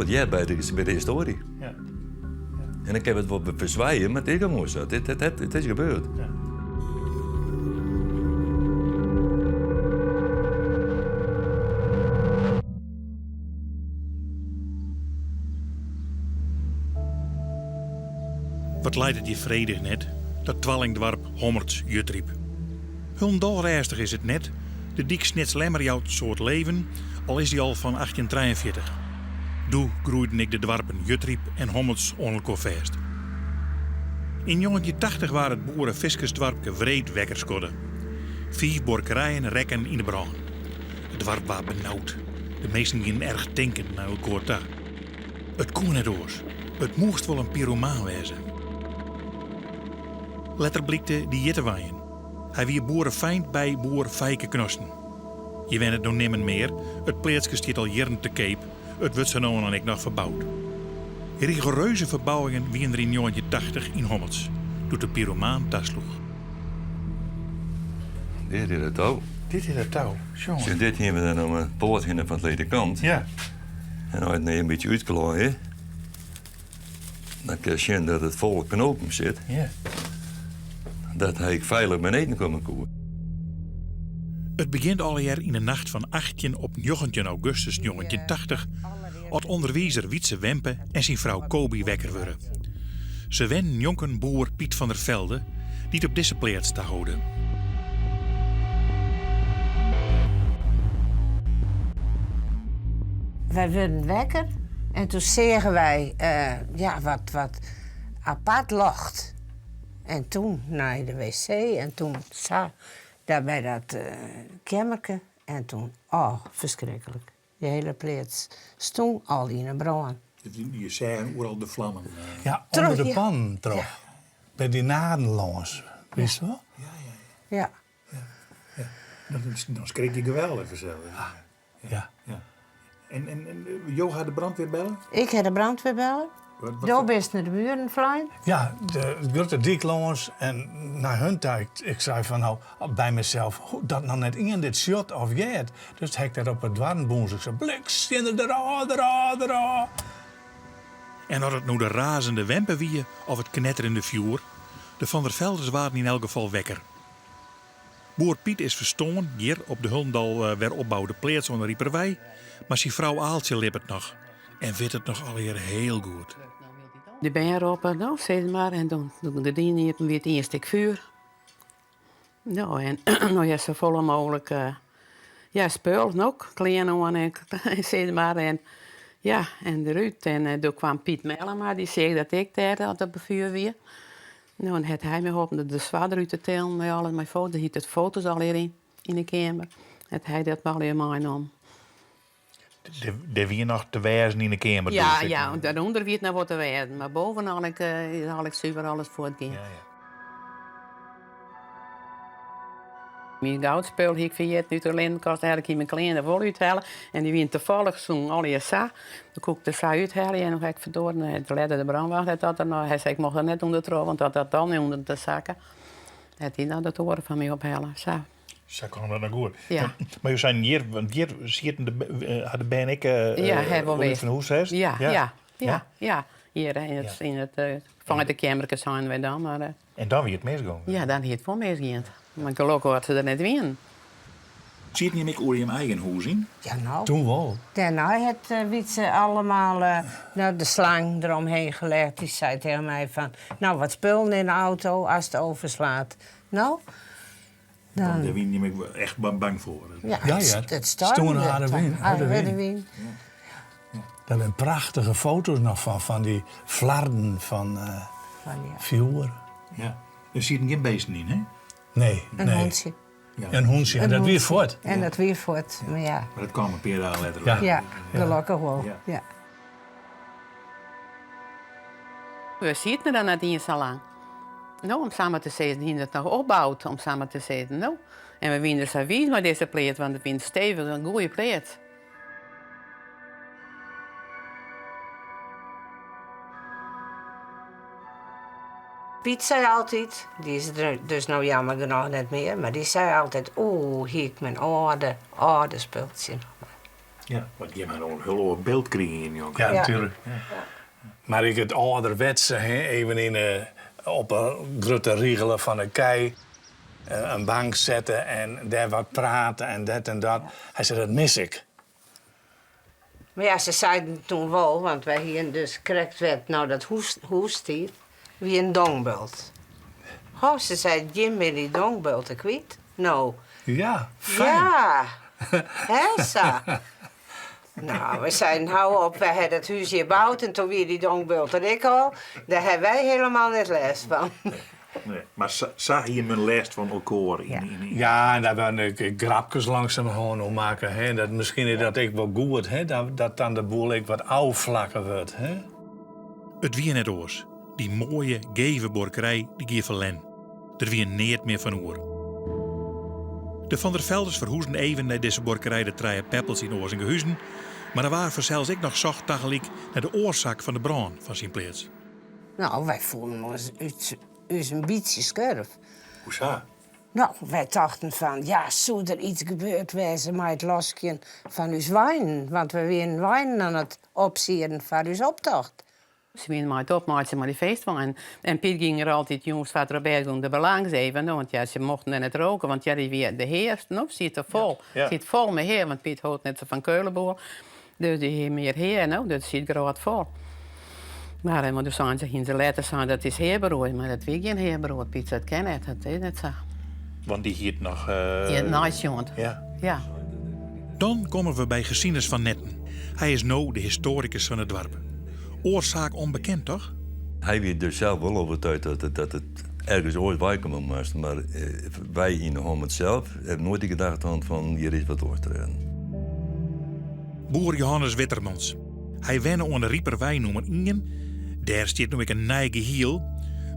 Wat jij bij de historie. Ja. En ik heb het wat verzwaaien, maar het is gewoon zo. Het is gebeurd. Ja. Wat leidt het je vredig net, dat dwallingdwarp Hommerts Jutriep. Hun dolreistig is het net, de dik snits lemmer jouw soort leven, al is die al van 1843. Doe groeiden ik de dwarpen Jutriep en Hommerts onkelvest. In 1980 waren het boeren Fiskesdwarpke wreed wekkerskodden. 4 borkerijen rekken in de brand. Het dwarp was benauwd. De meesten gingen erg denken naar elkaar toe. Het kon net oors. Het moest wel een pyromaan wezen. Letter blikte die jittewaien. Hij wie boerenfeind bij boer Feike Knosten. Je wen het nog nimmer meer. Het plaatsje stiet al jaren te keep. Het wordt zo nou en ik nog verbouwd. Rigoureuze verbouwingen wien er in 1980 in Hommerts. Doet de pyromaan tasloeg. Dit is het touw. Dit is het touw, jongen. Dus dit hebben we dan een poort van de ledekant. Ja. En als je het een beetje uitklaart, dan kan je zien dat het volle knopen zit. Ja. Dat hij veilig beneden komen koeren. Het begint alweer in de nacht van 18 op 19 augustus 1980. Als onderwijzer Wietse Wempe en zijn vrouw Kobi wekker worden. Ze wen jonken boer Piet van der Velde, die het op deze plaats te houden. Wij werden wekker en toen zagen wij wat apart lacht. En toen naar de wc en toen daar bij dat kamertje. En toen, verschrikkelijk. De hele plaats stond al in een brand. Je zagen overal de vlammen. Ja, Terug, onder de ja. pan toch. Ja. Bij die naden langs. Wist je wel? Ja. Dan schrik je geweldig vanzelf. Ja. En Jo gaat de brandweer bellen? Ik heb de brandweer bellen. Daar best naar de buren vliegen. Ja, de grote dik langs. En naar hun tijd, ik zei van nou, bij mezelf, hoe dat nou net in dit shot of jij. Dus heb ik dat op het dwarrenboens. Ik zei, bliks, in de. En als het nou de razende wempen wie of het knetterende vuur, de Van der Velders waren in elk geval wekker. Boer Piet is verstonden hier op de Hundal weer opbouwde plaats onder Rieperwij, maar zijn vrouw Aaltje liep het nog en vindt het nog alweer heel goed. De bijen roepen, nou, zeg maar, en dan doen de dingen weer het eerste vuur. Nou, en nou ja, zo vol mogelijk, spul ook, klein aan en zeg maar, en ja, en de Ruud. En toen kwam Piet Mellema, die zei dat ik daar op het vuur weer. Nou, en had hij me geholpen de zwaarder uit te tellen met alle mijn foto's. Hij had het foto's al in de kamer. En hij dat wel in mij om. Er weer nog te wijzen in de kamer. Ja, ja, daaronder wie het nou wat te wijzen. Maar bovenal had ik super alles voor het game. Ja. Mijn goudspul heb ik vergeten uit de lindenkast. Daar had ik in mijn kleine vol uithalen. En die wien toevallig zo'n al je sa. Dan kon ik de sa uithalen en dan ga ik verdoren. Toen leidde de brandwacht dat er nog. Hij zei ik mocht er net onder trouw, want dat dan niet onder de zakken. Hij die nou de toren van mij ophalen. Zo. Zo kan dat nou goed. Ja. Maar je zijn hier, want hier zitten de ben ik van Hoes heeft. Ja. Hier in het vanuit de kamertje zijn wij dan. Maar, En dan weer het misgaan. ja, dan heeft het voor mij gegaan. Maar gelukkig had ze er net weer. Zie je het niet meer over je eigen huis in? Ja, nou. Toen wel. Daarna heeft Wietse allemaal de slang eromheen gelegd. Die zei tegen mij van, nou, wat spullen in de auto als het overslaat. Nou, Daar dan... ben je niet meer echt bang voor. Ja, Ja. het stormde. Stoen harde wind, harde wind. wind. Daar zijn prachtige foto's nog van die flarden van vuur. Ja. Er zitten geen beesten in, hè? Nee, Een hondje. Ja. Een hondje, en Een dat hondje. weer voort. En dat weer voort. Maar ja, Maar dat kwam een paar dagen later. Ja. ja, gelukkig wel. Ja. Ja. We zitten dan net niet zo lang. Nou, om samen te zitten, die het nog opbouwt, om samen te zitten. Nou. En we winnen zo wie met deze pleet, want het is stevig een goede pleet. Piet zei altijd, die is er dus nou jammer genoeg net meer, maar die zei altijd, hier ik mijn oude spultje nog maar. Ja, want je hebt nog een heel ander beeld krijgen, jongen. Ja, Ja. natuurlijk. Maar ik het ouderwetse, hè, even op een grote riegelen van een kei, een bank zetten en daar wat praten en dat en dat. Hij zei, dat mis ik. Maar ja, ze zeiden toen wel, want wij hier dus correct werd, nou dat hoest hier, wie een dongbult. Oh, ze zei, Jim met die dongbult, ik weet. Nou, Ja, fijn. ja, hè, Sa? Nou, we zeiden, hou op, wij hebben het huis hier gebouwd en toen weer die dongbult en ik al. Daar hebben wij helemaal niet les van. Nee, maar zag je mijn lijst van elkaar in. Ja, en daar ben ik grapjes langzaam gewoon om maken. Hè. Dat misschien is dat ik wel goed, hè. Dat dan de boel ik wat ouwvlakker wordt. Hè. Het wie net oors. Die mooie, geve borkerij, die gie verlen. Er wie neert meer van oer. De Van der Velders verhoezen even naar deze borkerij de treien peppels in Oors en Gehuizen. Maar er waren zelfs ik nog zocht tegelijk naar de oorzaak van de brand van zijn plaats. Nou, wij voelden ons een beetje scherp. Hoezo? Nou, wij dachten van, ja, zou er iets gebeurd wezen met het losje van uw wijn? Want we waren wijn aan het opzien van uw optocht. Ze wilden mij het opmaken met die feestwijn. En Piet ging er altijd jongens van erbij doen de belang geven. Want ja, ze mochten net roken, want ja, die weer de heer zit er vol. Ja. Zit vol met heer, want Piet houdt net zo van Keulenboer. Dus die heeft meer heer, nou, dat zit groot vol. Maar dus zijn ze later zijn dat is heerbrood, maar dat weet geen heerbrood. Piet, dat ken het, dat is net zo. Want die hield nog... Ja, nice jongen. Ja. Ja. Dan komen we bij Gesienis van Netten. Hij is nou de historicus van het dorp. Oorzaak onbekend, toch? Hij weet dus zelf wel overtuigd dat het ergens ooit bijkomen moest. Maar wij in de Hommert zelf hebben nooit de gedachte gehad van hier is wat doortreden. Boer Johannes Wittermans. Hij wenne onder de Rieperwij nummer 1. Daar staat nu een nieuw geheel.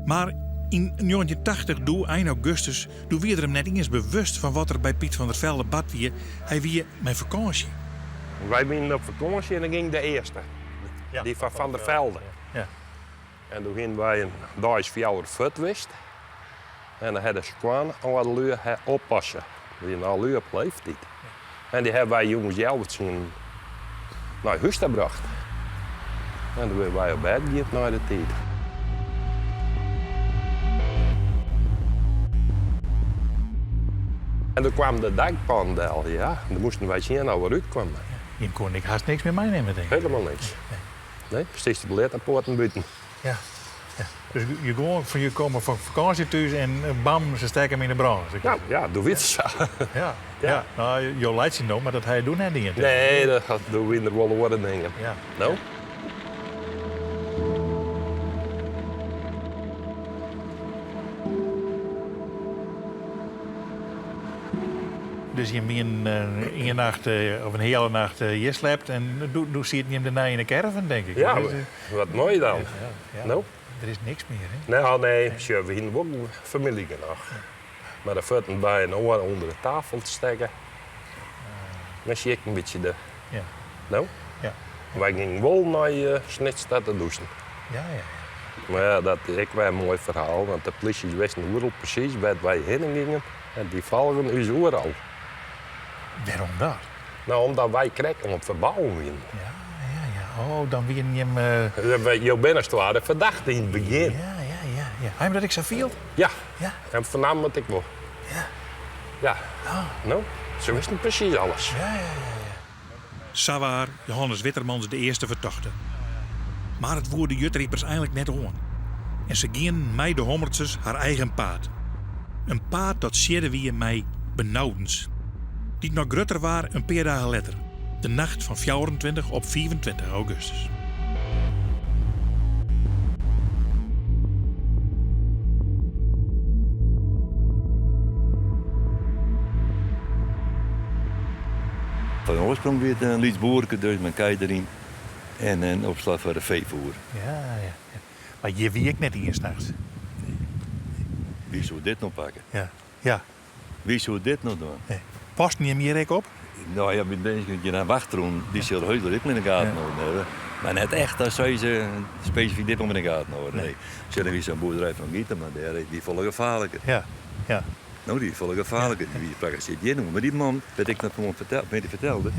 Maar in 1980, 1 augustus, toen werd hem net eens bewust van wat er bij Piet van der Velde bad weer. Hij weer mijn vakantie. Wij gingen op vakantie en dan ging de eerste. Ja, die van der Velde. Ja. En toen gingen wij een dag voor fut wist. En dan hadden ze gewoon al de lui oppassen. Die een al lui op leeftijd. En die hebben wij jongens Jelvertsen naar huis gebracht. En toen werden wij op bed gegaan naar de tijd. En toen kwam de dakpandel, ja. Dan moesten wij zien nou waaruit kwam. Je kon ik haast niks meer meenemen, denk ik. Helemaal niks. Nee, steeds de billettenpoorten buiten. Ja. Ja. Dus je komt van vakantie thuis en bam, ze steken hem in de brand. Nou ja, doe het zo. Ja. Ja. Nou, je lijkt je nog, maar dat hij doen net niet. Nee, dat doen we in de wollen worden dingen. Ja. Nou? Dus je bent in je nacht, of een hele nacht je slaapt en doe zie je het niet in de caravan, denk ik. Ja, Dus, wat mooi dan. ja. Nou? Er is niks meer, hè? Nee, we hebben ook een familie nog. Maar dan voeten bij een oor onder de tafel te steken. Dan zie ik een beetje de... Ja. Nou? Ja. Wij gingen wel naar Snitstad te douchen. Ja. Maar ja, dat is ook weer een mooi verhaal. Want de politie wist niet hoe precies waar wij heen gingen. En die volgen ons overal. Waarom dat? Nou, omdat wij kregen om het verbouwen gingen. Ja. Oh, dan win je hem... Je bent waren verdacht in het begin. Ja. Hij dat ik zo viel? Ja. Ja. En vanavond wat ik wil. Ja. Ja. Nou, ze wisten precies alles. Ja. Sawaar, Johannes Wittermans de eerste verdachte. Maar het woorden Jutriepers eigenlijk net on. En ze gingen mij de Hommertsers haar eigen paard. Een paard dat zeerde wie mij benauwdens. Die nog grutter waren een paar dagen later. De nacht van 24 op 24 augustus. Van oorsprong weer een Lietsboerke, dus mijn kei erin. En een opslag voor de veevoer. Ja. Maar je wie ik net hier s'nachts. Wie zou dit nog pakken? Ja. Wie zou dit nog doen? Nee. Past niet meer ik op? Nou ja, ben je naar wachtroen, die zullen heus wel ik met in de gaten houden hebben. Maar net echt als ze specifiek dit om in de gaten houden. Nee. Zullen we zo'n boerderij van Gieten, maar die volle gevaarlijker. Ja. Nou, die volle gevaarlijker. Die praktisch zit hier noemen. Maar die man, wat ik net gewoon vertelde,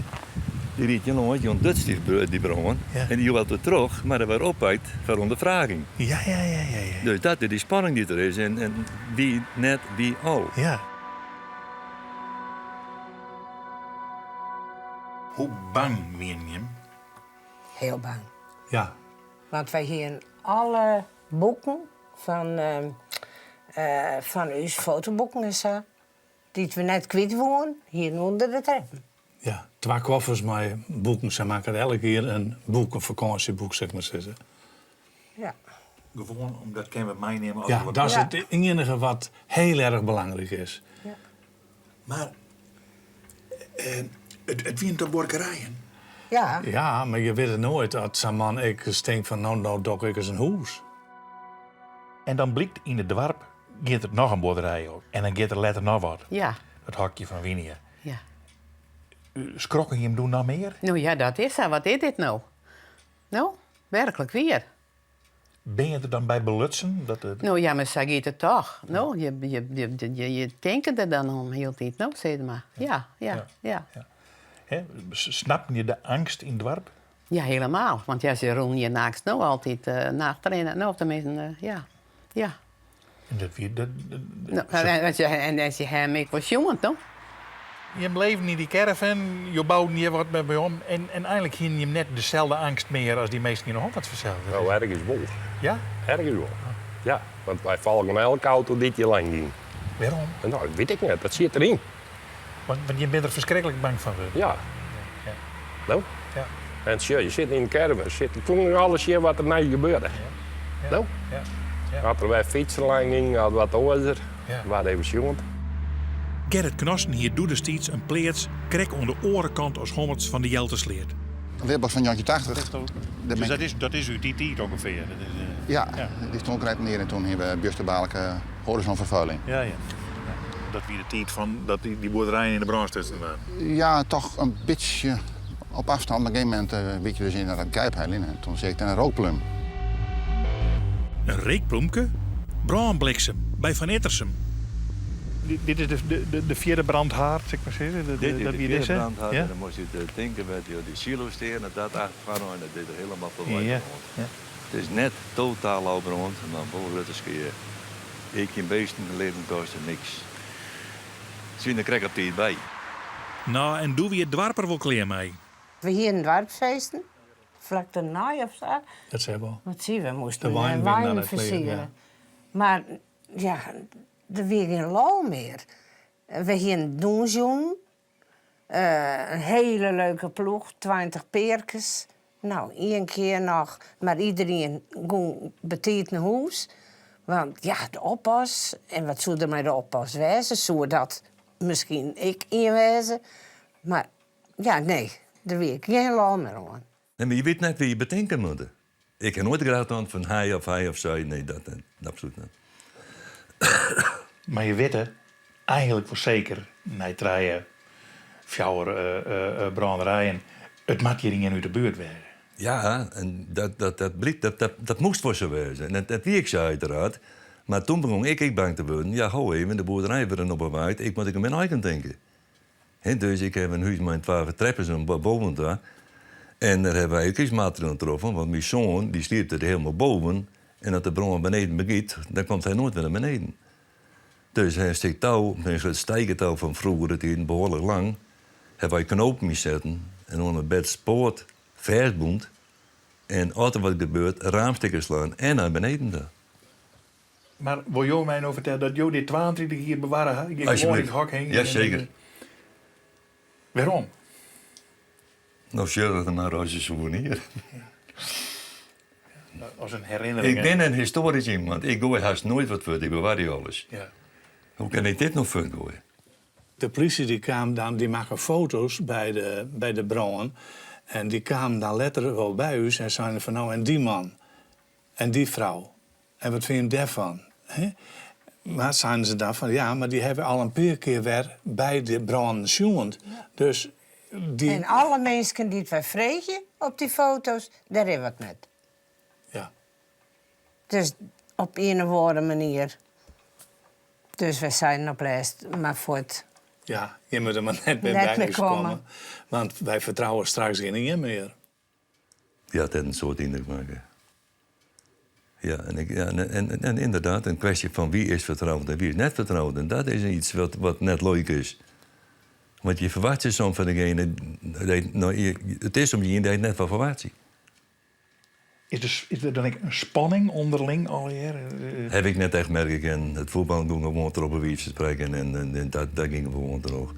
Die riet je nooit, Jon Duts die brand. Ja. En die wilde weer terug, maar er werd opuit voor ondervraging. Ja. Dus dat is die spanning die er is. En wie net, wie al. Ja. Hoe bang ben je? Heel bang. Ja. Want wij hier alle boeken van uw fotoboeken en zo, die we net kwijt waren, hier onder de treppen. Ja, 2 koffers met boeken. Ze maken elke keer een boek, een vakantieboek, zeg maar zeggen. Ja. Gewoon omdat kunnen we meenemen als Ja, we dat is Ja. het enige wat heel erg belangrijk is. Maar het wint op borkerijen. Ja. Ja, maar je weet het nooit dat zo'n man denkt van nou doe ik eens een huis. En dan blijkt in het dorp gaat er nog een boerderij ook. En dan gaat er later nog wat. Ja, Het hokje van Winnie. ja. Skrokken je hem doen nog meer? Nou ja, dat is zo. Wat is dit nou? Nou, werkelijk weer. Ben je er dan bij belutsen? Dat het... Nou ja, maar zo gaat het toch. Nou, je denkt er dan om heel de tijd. Nou, zeg maar. Ja. Hè? Snap je de angst in het dorp? Ja, helemaal. Want ja, ze rollen je naast nou altijd nachtrainen. Nou, of tenminste, ja. En dat weer, Nou, en als je hem ik was jongen, toch? je bleef in die caravan, je bouwde niet wat bij hem. En eigenlijk ging je hem net dezelfde angst meer als die meesten in de hand had verteld. Nou, ergens wel. Ja? Ergens wel. Ja, want wij volgen elke auto die je lang ging. Waarom? En nou, dat weet ik niet, dat zit erin. Want je bent er verschrikkelijk bang van. Ja. Nou? Ja. En je zit in een caravan, toen nog alles hier wat er nou gebeurde. Nou? Ja. Hadden wij fietsen lang gingen, hadden wat ouder, Ja. we waren even jongen. Gerrit Knossen hier doet steeds een pleerts krek onder de orenkant als hommerts van de Jeltersleert. Een weerbox van Jantje 80. Dus dat is uw TT ongeveer. Ja, die stond grijp neer en toen hebben we bustenbalke horizonvervuiling. Ja. Dat wie de tijd van dat die boerderijen in de brand stutten waren. Ja, toch een beetje op afstand. Maar op een gegeven moment weet je dus in dat kijpheil in. En toen zie ik dan een rookplum. Een reekploemke, brandbliksem bij Van Ittersum. Dit is de vierde brandhaard, zeg maar zeggen. Dit is dat de wie vierde hè? brandhaard. Ja? En dan moest je denken met die silo steren en dat achtervan en dat deed er helemaal veel Ja. ja. Ja. Het is net totaal overrond, maar voor het is keer. Ik in beesten leven kosten niks. Zien de krek op die bij. Nou, en doe wie het dwarper wel kleer mee. We hier een dwarpsfeesten, vlak daarna of zo. Dat zei wel. Wat zie we moesten De wijn weer naar wijn het versieren. kleren, ja. Maar ja, er weer geen lauw meer. We hier een donjon. Een hele leuke ploeg, 20 peertjes. Nou, 1 keer nog, maar iedereen ging betiet naar huis. Want ja, de oppas, en wat zou er met de oppas wezen? Zou dat misschien ik inwezen? Maar ja, nee, er weer geen lauw meer aan. Nee, maar je weet net wie je bedenken moet. Ik heb nooit graag aan van hij of zij. Nee, dat absoluut niet. Maar je weet het, eigenlijk voor zeker, nijtrijen, fjouwer, branderijen, het mag hier niet uit de buurt werken. Ja, en dat moest voor zo wezen. En dat wie ik zei uiteraard. Maar toen begon ik bang te worden. Ja, hou even, de boerderij werd op bewaard. Ik moet ik aan mijn eigen denken. He, dus ik heb een huis met 12 treppen zo boven daar. En daar hebben wij ook materiaal getroffen. Want mijn zoon die sliep er helemaal boven. En als de bron beneden begint, dan komt hij nooit weer naar beneden. Dus hij steekt touw, een soort stijgertouw van vroeger, dat is behoorlijk lang. Hebben wij knopen mee zetten. En onder het bed spoort, versboend. En altijd wat gebeurt, raamstikkers slaan en naar beneden daar. Maar wil jij mij nou vertellen dat jij dit 22 hier bewaren? Je gewoon in het hok heen? Ja, zeker. Waarom? Nou, share het maar als een souvenir. Als een herinnering. Ik ben een historisch iemand. Ik gooi haast nooit wat voor, ik bewaar die alles. Ja. Hoe kan ik dit nog voor gooien? De politie die kwam dan, die maken foto's bij de branden. En die kwamen dan letterlijk wel bij u en zeiden van nou, en die man. En die vrouw. En wat vind je daarvan? Hè? Maar zeiden ze dan van ja, maar die hebben al een paar keer weer bij de branden gezien. Dus die... En alle mensen die wij vregen op die foto's, daar hebben we het met. Ja. Dus op een of andere manier. Dus we zijn op lijst, maar voor het Ja, je moet er maar net bij Net mee komen. komen. Want wij vertrouwen straks geen meer. Ja, het heeft een soort indruk maken. Ja, en inderdaad, een kwestie van wie is vertrouwd en wie is net vertrouwd. En dat is iets wat net leuk is. Want je verwacht je soms van degene... het is om je dat je net van verwacht ziet. Is er dan een spanning onderling alweer? Heb ik net echt merken. En het voetbal doen gewoon erop een wief spreken. En dat ging gewoon terug.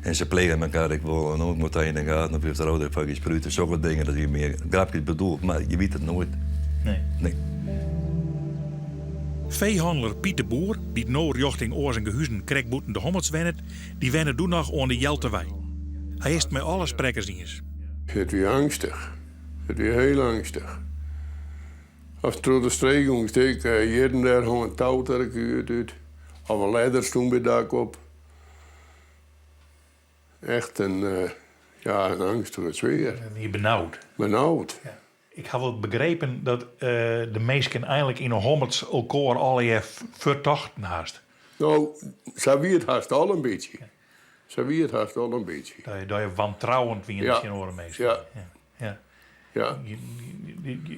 En ze plegen elkaar ik wil. En ook moet hij in de gaten. Of je vertrouwt heeft van gesproken. Zulke dingen dat je meer grapjes bedoelt. Maar je weet het nooit. Nee. Veehandelaar Piet de Boer biedt nou richting Oorzen Gehuizen krekboeten de Hommeltswennet. Die wennen doen nog aan de Jeltewei. Hij is met alle sprekers eens. Het weer angstig. Het weer heel angstig. Als door de streek steek, hier en daar gewoon een touw dat ik uit. Of een leider stond bij dak op. Echt een angstige sfeer. Je benauwd. Benauwd. Ja. Ik had wel begrepen dat de mensen eigenlijk in een Hommelts elkaar al even vertocht naast. Nou, zo wie het haast al een beetje. Dat je wantrouwend wie misschien horen meestal. Ja.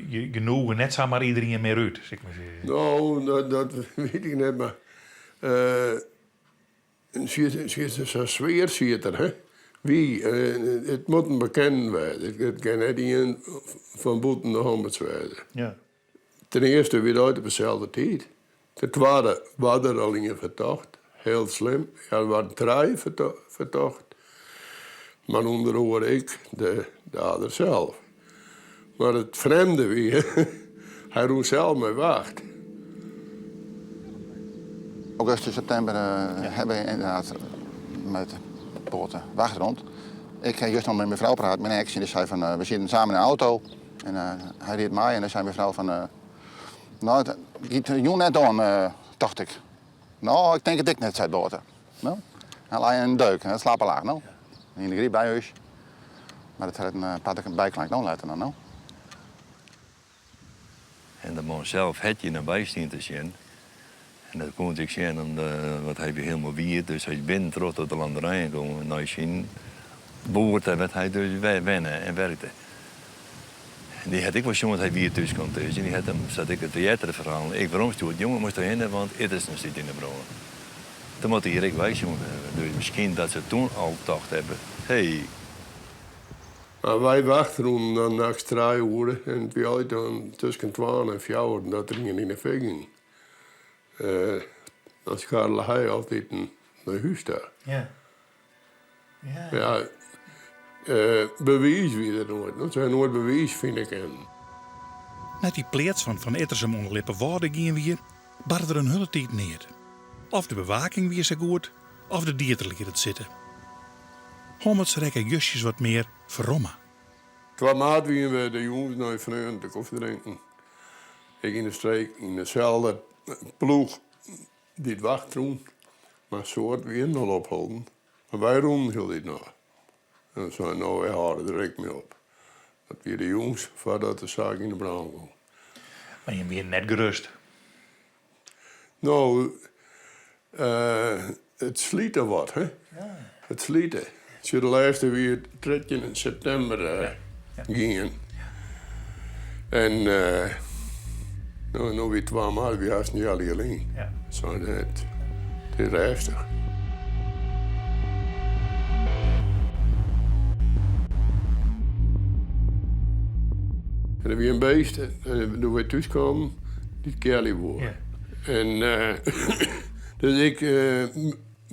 Je genoegen net zomaar iedereen meer uit, zeg maar zeggen. Nou, dat weet ik niet, maar... zo'n sfeer zit er, hè. Wie? Het moet een bekend worden. Het kan niet een van boeten de Hommelts worden. Ja. Ten eerste weer uit op dezelfde tijd. Ten tweede waren er al in vertocht. Heel slim. Er waren 3 vertocht. Maar onder andere ik, de dader zelf. Maar het vreemde weer, hij roept zelf mee wacht. Augustus, september hebben we inderdaad met poorten wacht rond. Ik ging juist nog met mijn vrouw praten, mijn ex, en die zei van we zitten samen in de auto. En hij reed mij en dan zei mijn vrouw van nou, het gaat jong net aan, dacht ik. Nou, ik denk het ik net, zei boten. Nou, hij lag in een deuk, en het slapen laag, nou. In de griep bij huis. Maar dat had een bijklank nou laten dan, nou. En de man zelf had je naar bijstaan te zien. En dat kon ik zien, wat hij weer helemaal wierd. Dus hij binnen terug tot de landerijen komen. En als je boert, wat hij dus wennen en werkte. En die had ik wel jongen, hij wierd thuis kwam thuis. En die had hem, zat ik het theater verhaal. Ik waarom stuurt, jongen moest erin, want het is nog steeds in de bron. Toen moet hij hier ik wijs jongen hebben. Dus misschien dat ze toen al gedacht hebben, hey. Maar wij wachten om dan nachts 3 uur en we hadden dan tussen 12 en 4 uur dat er in de vee ging. Dan schadelde hij altijd naar huis daar. Ja. Bewijs wie dat nooit. Dat zijn nooit bewijs, vind ik. Net die pleats van Ettersum onder Lippenwoude gingen weer, bar er een hele tijd neer. Of de bewaking weer zo goed, of de diertelijk in het zitten. Hommelts rekken justjes wat meer verrommen. Twee maand gingen we de jongens naar vrienden te koffie drinken. Ik in de streek, in dezelfde ploeg die het wacht doen, maar soort weer nog ophouden. Maar wij roemen heel dit nog. En dan zei nou, wij houden er direct mee op. Dat weer de jongens voordat de zaak in de brand kwam. Maar je bent net gerust. Nou, het slieten wat, hè? Ja. Het slieten. Als je de laatste weer 13 in september gingen. En nou weer 2 maanden, we hadden niet alleen. Ja. Zo, het is heftig. En dan weer een beest, en toen we thuis kwamen, die kerlie worden. Ja. En dus ik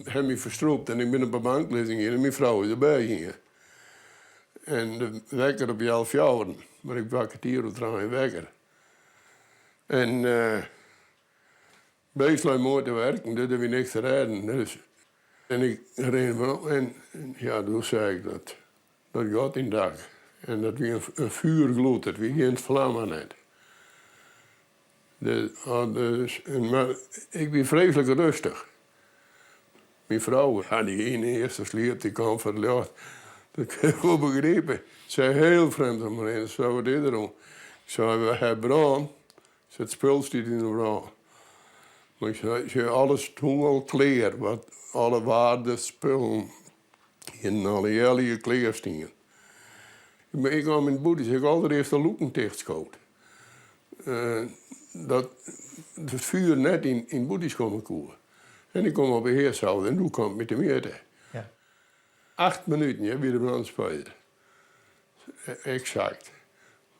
heb me verstroopt en ik ben op een banklezing en mijn vrouw is erbij gingen. En de wekker op 11 jaar, maar ik wakker hier op een wekker. En beest lijkt mooi te werken, dat heb je niks te rijden. Dus. En ik reed van en ja, toen zei ik dat gaat in dak. En dat weer een vuur gloeit, dat weer geen vlammen net. Maar ik ben vreselijk rustig. Mijn vrouw had die ene eerste sleep, die kwam van de lucht. Dat heb ik goed begrepen. Ze zei heel vreemd aan me heen, zo wat is er om? Ik zei, we hebben brand. Het spul staat in de brand. Maar ik zei alles toen al klaar, wat alle waarde spullen in alle hele kleerstingen. Maar ik kwam in het boete, ik altijd eerst de loeken tegengeschoten. Dat het vuur net in boeties komen koelen. En ik kom op de heershouden en toen kwam ik met de meter. Ja. 8 minuten, ja, weer de brandspijder. Exact.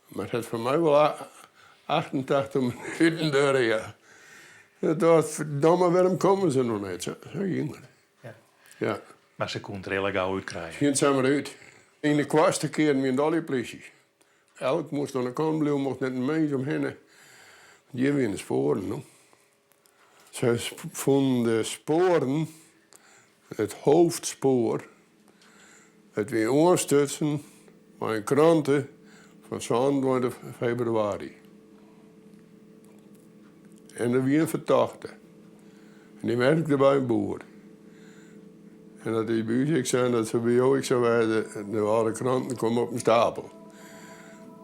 Maar het had voor mij wel 88 minuten door, ja. Het was verdomme, waarom komen ze nog niet? Zo ging het. Ja. Ja. Maar ze kon het redelijk gauw uitkrijgen. Ging ze maar uit. In de kwaste keer met alle politie. Elk moest aan de kant blijven, mocht net een mens omheen. Die hebben we in de sporen. No? Ze vonden de sporen, het hoofdspoor, het weer oorstutsen bij een kranten van 22 februari. En er weer een verdachte. En die werkte bij een boer. En dat die bij ik zei dat ze bij jou, ik zou wijden, de waren kranten komen op een stapel.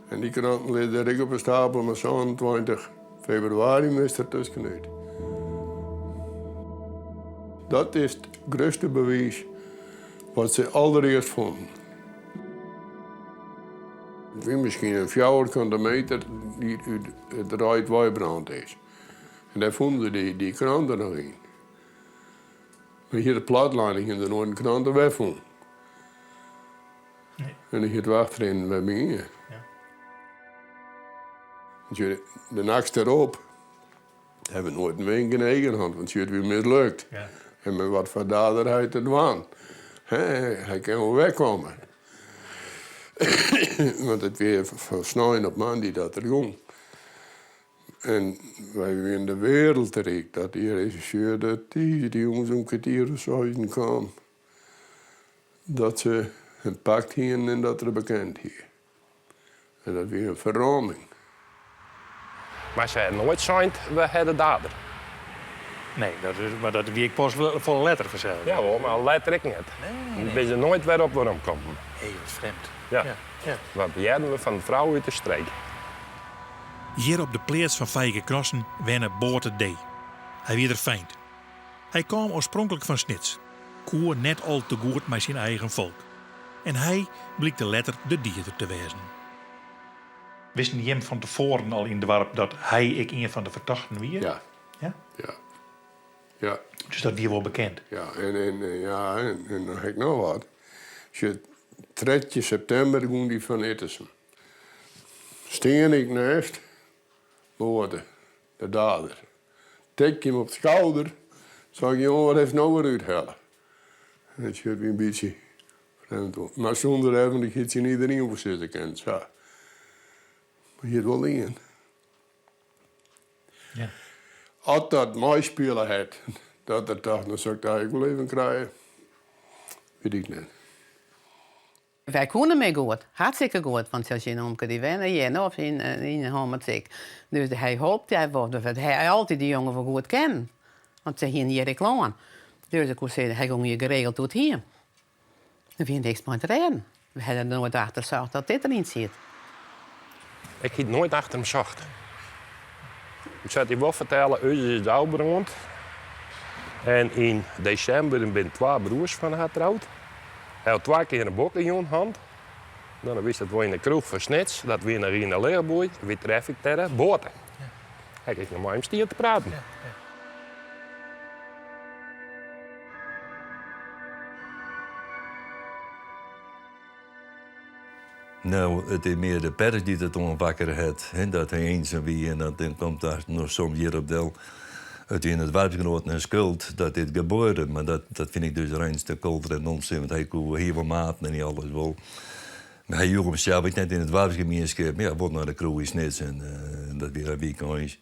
En die kranten liggen ik op een stapel met 22 februari meestal tussenuit. Dat is het grootste bewijs wat ze allereerst vonden. Ik vind misschien een 400 meter die het Rijk Wijbrand is. En daar vonden die kranten nog in. Maar hier de platleiding in de nooit een kranten wegvonden. Nee. En ik het achterin bij me in. Ja. De nacht erop hebben we nooit een week in eigen hand, want je het weer mislukt. Ja. En met wat verdaderheid het waan. Hij kan wel wegkomen. Want het weer versnijden op man die dat er ging. En wij weer in de wereld terecht dat die regisseur, dat die jongens om kwartier of zo kwam. Dat ze een pakt hier en dat er bekend hier. En dat weer een verraming. Maar ze hebben nooit gezegd, we hebben de dader. Nee, maar dat wie ik pas volle letter verzeld. Ja hoor, maar letterlijk niet. Nee. Dan ben je nooit weer op waarom komen. Heel vreemd. Ja. Ja. Wat bejaarden we van de vrouw uit de streek. Hier op de plaats van Feike Crossen wennen Boorte D. Hij weer er fijn. Hij kwam oorspronkelijk van Snits. Koer net al te goed met zijn eigen volk. En hij bleek de letter de dierder te wezen. Wisten je hem van tevoren al in de warp dat hij ik een van de verdachten weer? Ja. Ja? Ja. Ja. Dus dat weer wel bekend. Ja, en dan heb ik nog wat. Als je 3 september ging die van Ittersen. Steen ik naast, Boorde, de dader. Tik je hem op de schouder, zeg je, jongen, wat heeft nou weer uithalen? En dat schudt me een beetje vreemd op. Maar zonder even, dat je niet iedereen op zitten kent. Zo. Maar je het wel in. Ja. Als dat mooi spelen had, dat er toch, dan zou ik dat ik wel even krijgen. Weet ik niet. Wij konden mee goed, hartstikke goed, want als je een omke die wennen, je of in een homoziek. Dus hij hoopt, hij altijd die jongen voor goed kennen. Want ze gingen hier klaar. Dus ik kon zeggen, hij ging je geregeld tot hier. Dan vind ik niks meer te redden. We hadden er nooit achter gezegd dat dit erin zit. Ik heb nooit achter hem zacht. Ik zou je wel vertellen, Eus is oudbrand. En in december ben ik 2 broers van haar getrouwd. Hij had 2 keer een bokkenjonghand. Dan wist het wel in de kroeg van Snits, dat we naar in de leerboei, wie tref ik daar? Boten. Hij kreeg nog maar hem stier te praten. Nou, het is meer de pers die het onwakker heeft. Dat hij eens en wie en dan komt daar nog soms hier op del. Het in het werkgenoten een schuld dat dit gebeurde. Maar dat vind ik dus reinste cultuur en onzin. Want hij kon heel veel maten en niet alles wel. Maar hij joeg hemzelf ik net in het werkgemeenschap. Maar ja, wordt naar de kroeg is niets en dat weer een week eens.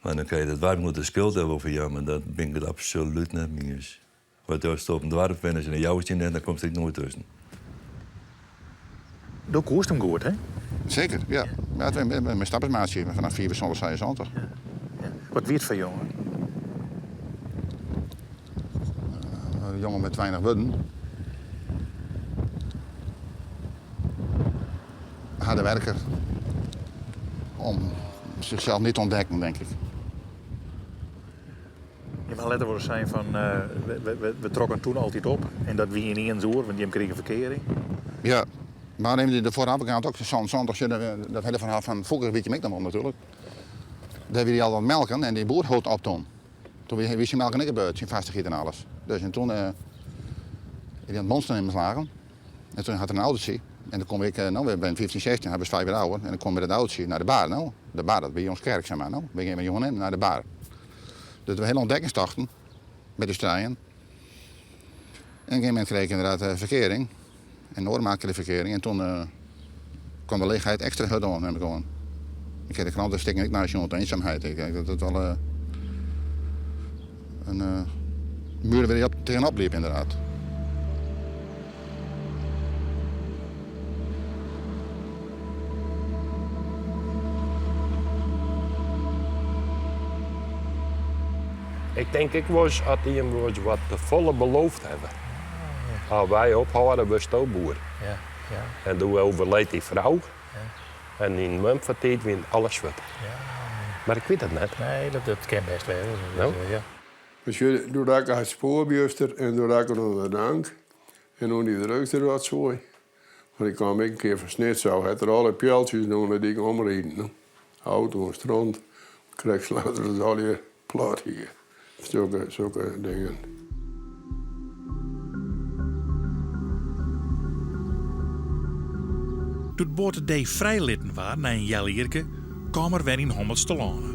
Maar dan kan je het werkgenoten schuld hebben over ja, maar dat ben ik het absoluut niet meer. Want als je op een werk bent, als je naar jou zit, dan komt het nooit tussen. Dat kost hem goed, hè? Zeker, ja. Ja, het is mijn stappersmaatje vanaf 4 bijzonder 76. Wat weet van jongen? Een jongen met weinig woorden. Harde werker. Om zichzelf niet te ontdekken, denk ik. Je mag letter worden zijn van, we trokken toen altijd op. En dat wie in één oor, want die kregen een verkering. Ja, maar neem je de voorafgaand ook zo'n zondag, dat hele verhaal van vroeger weet je mij dan wel natuurlijk. Daar wil je al wat melken en die boer houdt op toen. Toen wist je melken niet gebeurd, zijn vastigheid en alles. Dus en toen heb je het monster in geslagen. En toen had er een autootje. En dan kom ik, we ben 15, 16, hij was 5 jaar ouder. En dan kom ik met het autootje naar de bar. Nou. De bar, dat bij ons kerk, zeg maar. Nou. Ben je met jongen naar de bar. Dus we hele ontdekkingstochten met de strijden. En op een gegeven moment kreeg ik inderdaad verkering. En Noor maakte de verkering. En toen kwam de leegheid extra hard aan. Heb ik gewoon. Ik heb de krant stikken ik naar de eenzaamheid. Ik denk dat het wel een muur waar je tegenop liep inderdaad. Ik denk ik was als die was wat te volle beloofd hebben. Als wij ophouden, was het ook boer. Ja, ja. En toen overleed die vrouw. Ja. En in Mumford wint alles wat. Ja. Maar ik weet het net. Nee, dat kan best wel. Nou? Ja. Dus doordat ik het spoorbuurster en doordat ik onder de dank en toen die drukte er wat zo. Want ik kwam een keer van Snitsel, had er alle pijltjes doen dat ik omreden. Auto en strand, kreeg later dat al je plat hier. Zulke dingen. Toen het boot de vrijlitten waren na een jalierke, kwam er weer in Hommelst te lonen.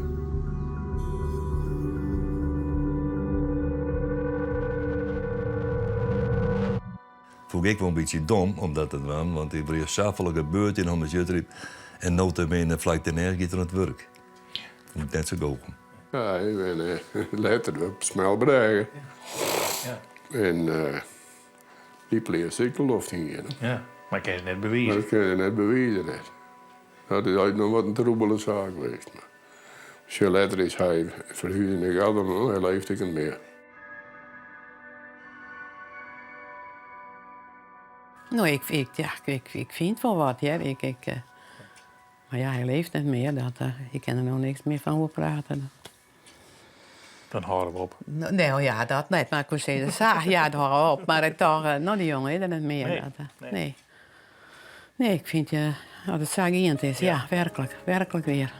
Vond ik wel een beetje dom, omdat het was, want ik was zoveel gebeurd in Hommelst Jutrip. En notabene vlak daarna gaat er aan het werk. Vond ik net zo gogen. Ja, ik ben later op Smelbreggen. Ja. En die pleegt ik de loft in hier. Ja, maar ik kan het net Maar bewijzen. dat kun je net bewijzen. Net. Dat is altijd nog wat een troebele zaak geweest. Maar als je later is hij verhuurd in de Gelderland, hij leeft ik niet meer. Nou, ik vind wel wat, ja. Maar ja, hij leeft niet meer. Ik kan er nog niks meer van horen praten. Dan houden we op. Nou ja, dat niet. Maar ik wil zeggen, ja, dat houden we op. Maar ik dacht, nou die jongen is er niet meer. Nee, Nee. Nee, ik vind, dat het zo is. Ja, werkelijk weer.